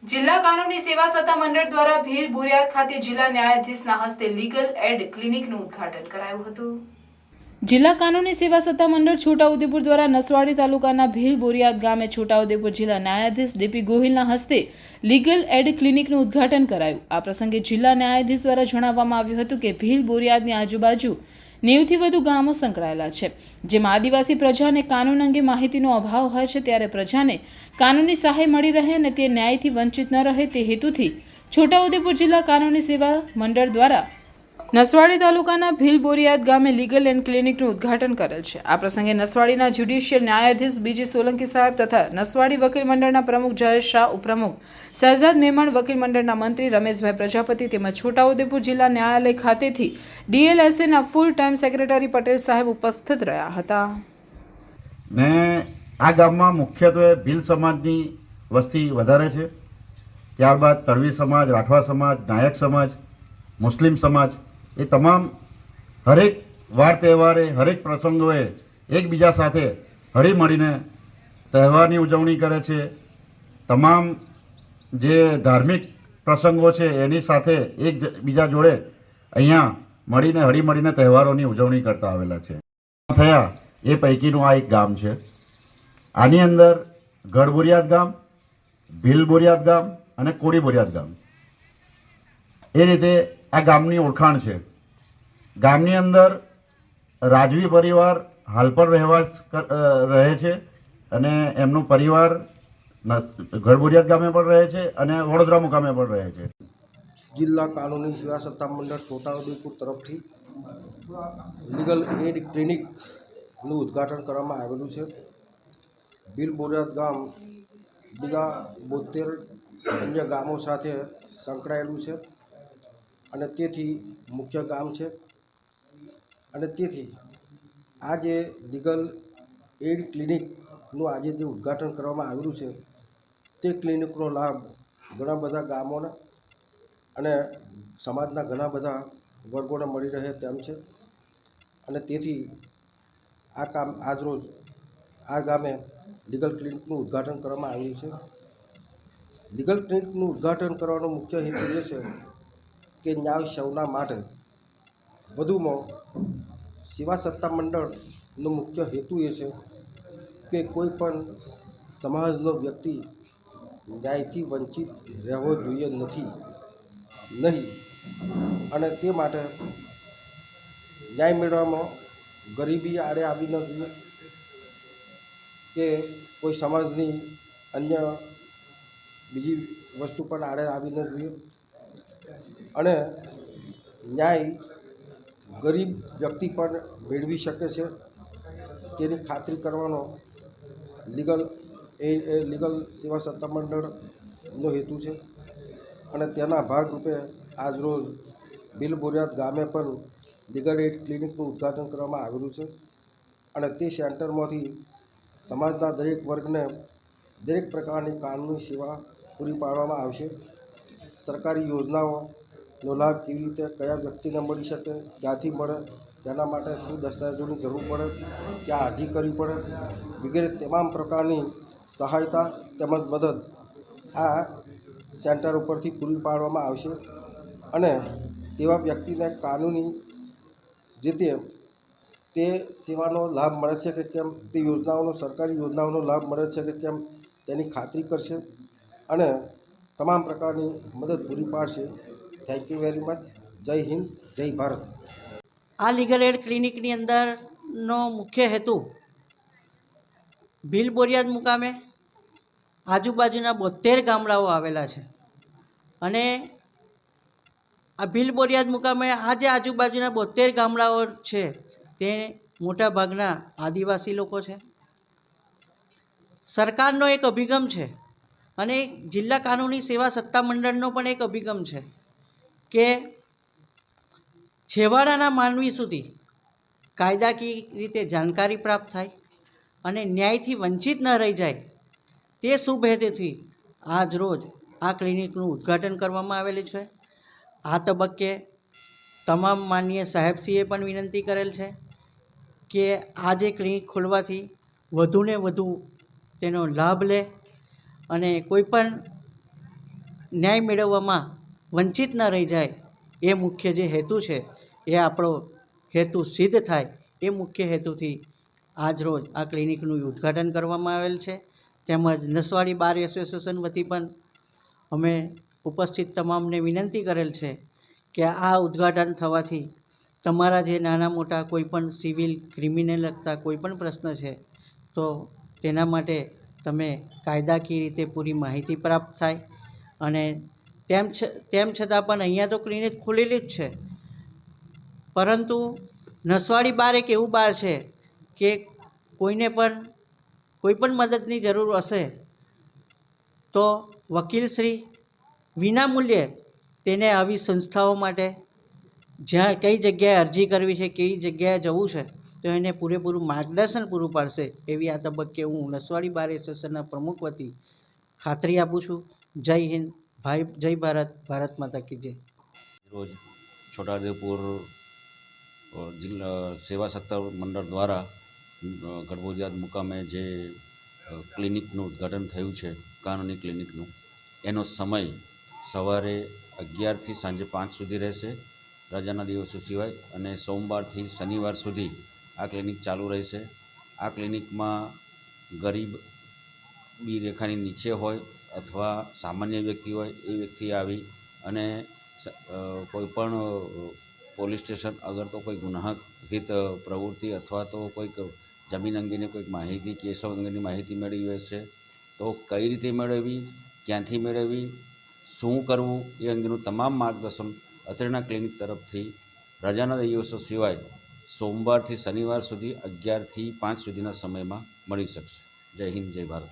જિલ્લા કાનૂની સેવા સત્તા મંડળ દ્વારા ભીલ બોરિયાદ ખાતે જિલ્લા ન્યાયાધીશના હસ્તે લીગલ એડ ક્લિનિકનું ઉદ્ઘાટન કરાયું હતું। જિલ્લા કાનૂની સેવા સત્તા મંડળ છોટાઉદેપુર દ્વારા નસવાડી તાલુકાના ભીલ બોરિયાદ ગામે છોટાઉદેપુર જિલ્લા ન્યાયાધીશ ડીપી ગોહિલના હસ્તે લીગલ એડ ક્લિનિકનું ઉદ્ઘાટન કરાયું। આ પ્રસંગે જિલ્લા ન્યાયાધીશ દ્વારા જણાવવામાં આવ્યું હતું કે ભીલ બોરિયાદની આજુબાજુ 90 થી વધુ ગામો સંકળાયેલા છે, જેમાં આદિવાસી પ્રજાને કાનૂન અંગે માહિતીનો અભાવ હોય છે, ત્યારે પ્રજાને કાનૂની સહાય મળી રહે અને તે ન્યાયથી વંચિત ન રહે તે હેતુથી છોટાઉદેપુર જિલ્લા કાનૂની સેવા મંડળ દ્વારા નસવાડી તાલુકાના ભીલ બોરિયાદ ગામે લીગલ એન્ડ ક્લિનિકનું ઉદ્ઘાટન કરેલ છે। આ પ્રસંગે નસવાડીના જ્યુડિશિયલ ન્યાયાધીશ બીજી સોલંકી સાહેબ તથા નસવાડી વકીલ મંડળના પ્રમુખ જયેશ શાહ, ઉપપ્રમુખ શહેજાદ મેમણ, વકીલ મંડળના મંત્રી રમેશભાઈ પ્રજાપતિ તેમજ છોટાઉદેપુર જિલ્લા ન્યાયાલય ખાતેથી DLSAના ફૂલ ટાઈમ સેક્રેટરી પટેલ સાહેબ ઉપસ્થિત રહ્યા હતા। ને આ ગામમાં મુખ્યત્વે ભીલ સમાજની વસ્તી વધારે છે, ત્યારબાદ તળવી સમાજ, રાઠવા સમાજ, નાયક સમાજ, મુસ્લિમ સમાજ, એ તમામ હરેક વાર તહેવારે, હરેક પ્રસંગોએ એકબીજા સાથે હળીમળીને તહેવારની ઉજવણી કરે છે। તમામ જે ધાર્મિક પ્રસંગો છે એની સાથે એકબીજા જોડે અહીંયા મળીને હળીમળીને તહેવારોની ઉજવણી કરતા આવેલા છે। થયા એ પૈકીનું આ એક ગામ છે। આની અંદર ગઢ બોરિયાદ ગામ, ભીલ બોરિયાદ ગામ અને કોડી બોરિયાદ ગામ, એ રીતે આ ગામની ઓળખાણ છે। ગામની અંદર રાજવી પરિવાર હાલ પર રહે છે અને એમનું પરિવાર ગઢ બોરિયાદ ગામે પણ રહે છે અને વડોદરા મુકામે પણ રહે છે। જિલ્લા કાનૂની સેવા સત્તા મંડળ છોટાઉદેપુર તરફથી લીગલ એડ ક્લિનિકનું ઉદ્ઘાટન કરવામાં આવેલું છે। ભીલ બોરિયાદ ગામ બીજા 72 અન્ય ગામો સાથે સંકળાયેલું છે અને તેથી મુખ્ય ગામ છે અને તેથી આજે લીગલ એડ ક્લિનિકનું આજે જે ઉદ્ઘાટન કરવામાં આવેલું છે તે ક્લિનિકનો લાભ ઘણા બધા ગામોના અને સમાજના ઘણા બધા વર્ગોને મળી રહે તેમ છે અને તેથી આ કામ આજરોજ આ ગામે લીગલ ક્લિનિકનું ઉદ્ઘાટન કરવામાં આવ્યું છે। લીગલ ક્લિનિકનું ઉદ્ઘાટન કરવાનો મુખ્ય હેતુ એ છે કે ન્યાય સૌના માટે। વધુમાં સેવા સત્તા મંડળનો મુખ્ય હેતુ એ છે કે કોઈ પણ સમાજનો વ્યક્તિ ન્યાયથી વંચિત રહેવો જોઈએ નહીં અને તે માટે ન્યાય મેળવવામાં ગરીબી આડે આવી ન જોઈએ કે કોઈ સમાજની અન્ય બીજી વસ્તુ પણ આડે આવી ન જોઈએ અને ન્યાય ગરીબ વ્યક્તિ પણ મેળવી શકે છે તેની ખાતરી કરવાનો લીગલ સેવા સત્તા મંડળનો હેતુ છે અને તેના ભાગરૂપે આજરોજ ભીલ બોરિયાદ ગામે પણ લીગલ એડ ક્લિનિકનું ઉદ્ઘાટન કરવામાં આવેલું છે અને તે સેન્ટરમાંથી સમાજના દરેક વર્ગને દરેક પ્રકારની કાનૂની સેવા પૂરી પાડવામાં આવશે। સરકારી યોજનાઓનો લાભ કેવી રીતે કયા વ્યક્તિને મળી શકે, ક્યાંથી મળે, તેના માટે શું દસ્તાવેજોની જરૂર પડે, ક્યાં અરજી કરવી પડે વગેરે તમામ પ્રકારની સહાયતા તેમજ મદદ આ સેન્ટર ઉપરથી પૂરી પાડવામાં આવશે અને તેવા વ્યક્તિને કાનૂની રીતે તે સેવાનો લાભ મળે છે કે કેમ, તે યોજનાઓનો, સરકારી યોજનાઓનો લાભ મળે છે કે કેમ તેની ખાતરી કરશે અને તમામ પ્રકારની મદદ પૂરી પાડશે। Thank you very much. જય હિન્દ, જય ભારત। આ લીગલ એડ ક્લિનિકની અંદરનો મુખ્ય હેતુ ભીલ બોરિયાદ મુકામે આજુબાજુના 72 ગામડાઓ આવેલા છે અને આ ભીલ બોરિયાદ મુકામે આ જે આજુબાજુના 72 ગામડાઓ છે તે મોટા ભાગના આદિવાસી લોકો છે। સરકારનો એક અભિગમ છે અને જિલ્લા કાનૂની સેવા સત્તા મંડળનો પણ એક અભિગમ છે કે છેવાડાના માનવી સુધી કાયદાકીય રીતે જાણકારી પ્રાપ્ત થાય અને ન્યાયથી વંચિત ન રહી જાય તે શુભ હેતુથી આજ રોજ આ ક્લિનિકનું ઉદ્ઘાટન કરવામાં આવેલું છે। આ તબક્કે તમામ માનનીય સાહેબશ્રીએ પણ વિનંતી કરેલ છે કે આ જે ક્લિનિક ખોલવાથી વધુને વધુ તેનો લાભ લે અને કોઈ પણ ન્યાય મેળવવામાં વંચિત ન રહી જાય એ મુખ્ય જે હેતુ છે એ આપણો હેતુ સિદ્ધ થાય એ મુખ્ય હેતુથી આજરોજ આ ક્લિનિકનું ઉદ્ઘાટન કરવામાં આવેલ છે. તેમજ નસવાડી બાર એસોસિએશન વતી પણ અમે ઉપસ્થિત તમામને વિનંતી કરેલ છે કે આ ઉદ્ઘાટન થવાથી તમારા જે નાના મોટા કોઈપણ સિવિલ ક્રિમિનલ લગતા કોઈપણ પ્રશ્ન છે તો તેના માટે તમે કાયદાકીય રીતે પૂરી માહિતી પ્રાપ્ત થાય. અને તેમ છતાં પણ અહીંયા તો ક્લિનિક ખુલેલી જ છે, પરંતુ નસવાડી બાર એક એવું બાર છે કે કોઈને પણ કોઈપણ મદદની જરૂર હશે તો વકીલશ્રી વિના મૂલ્યે તેને આવી સંસ્થાઓ માટે જ્યાં કઈ જગ્યાએ અરજી કરવી છે, કઈ જગ્યાએ જવું છે તો એને પૂરેપૂરું માર્ગદર્શન પૂરું પાડશે એવી આ તબક્કે હું નસવાડી બાર એસોસિએશનના પ્રમુખ વતી ખાતરી આપું છું. જય હિન્દ, ભાઈ જય ભારત, ભારત માતા કી જય. રોજ છોટાઉદેપુર જિલ્લા સેવા સત્તા મંડળ દ્વારા ગઢબોડિયાદ મુકામે જે ક્લિનિકનું ઉદ્ઘાટન થયું છે, કાનૂની ક્લિનિકનું, એનો સમય સવારે 11થી સાંજે 5 સુધી રહેશે રજાના દિવસો સિવાય, અને સોમવારથી શનિવાર સુધી આ ક્લિનિક ચાલુ રહેશે. આ ક્લિનિકમાં ગરીબી રેખાની નીચે હોય અથવા સામાન્ય વ્યક્તિ હોય એ વ્યક્તિ આવી અને કોઈપણ પોલીસ સ્ટેશન અગર તો કોઈ ગુનાહિત પ્રવૃત્તિ અથવા તો કોઈક જમીન અંગેની કોઈક માહિતી, કેસો અંગેની માહિતી મેળવી હોય છે તો કઈ રીતે મેળવવી, ક્યાંથી મેળવવી, શું કરવું એ અંગેનું તમામ માર્ગદર્શન અત્રેના ક્લિનિક તરફથી રજાના દિવસો સિવાય સોમવારથી શનિવાર સુધી 11થી 5 સુધીના સમયમાં મળી શકશે. જય હિન્દ, જય ભારત.